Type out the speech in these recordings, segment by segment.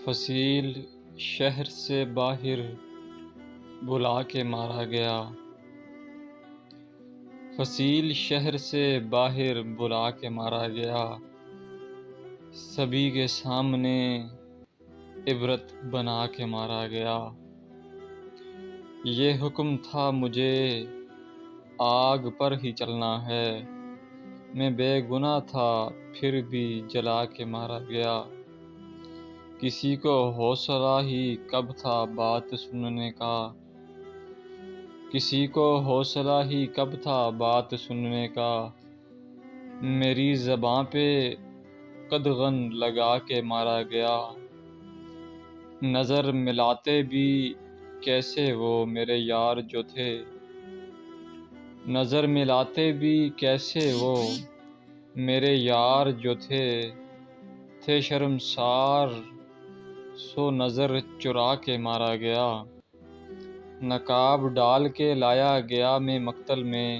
فصیل شہر سے باہر بلا کے مارا گیا، فصیل شہر سے باہر بلا کے مارا گیا، سبھی کے سامنے عبرت بنا کے مارا گیا۔ یہ حکم تھا مجھے آگ پر ہی چلنا ہے، میں بے گناہ تھا پھر بھی جلا کے مارا گیا۔ کسی کو حوصلہ ہی کب تھا بات سننے کا، کسی کو حوصلہ ہی کب تھا بات سننے کا، میری زباں پہ قدغن لگا کے مارا گیا۔ نظر ملاتے بھی کیسے وہ میرے یار جو تھے، نظر ملاتے بھی کیسے وہ میرے یار جو تھے شرمسار سو نظر چرا کے مارا گیا۔ نقاب ڈال کے لایا گیا میں مقتل میں،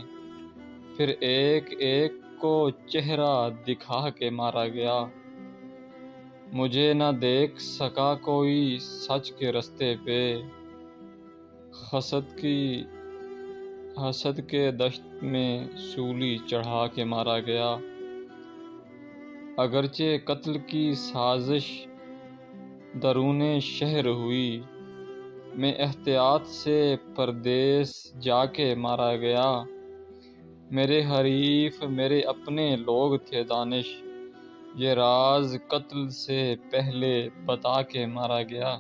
پھر ایک ایک کو چہرہ دکھا کے مارا گیا۔ مجھے نہ دیکھ سکا کوئی سچ کے رستے پہ، حسد کے دشت میں سولی چڑھا کے مارا گیا۔ اگرچہ قتل کی سازش درون شہر ہوئی، میں احتیاط سے پردیس جا کے مارا گیا۔ میرے حریف میرے اپنے لوگ تھے دانش، یہ راز قتل سے پہلے بتا کے مارا گیا۔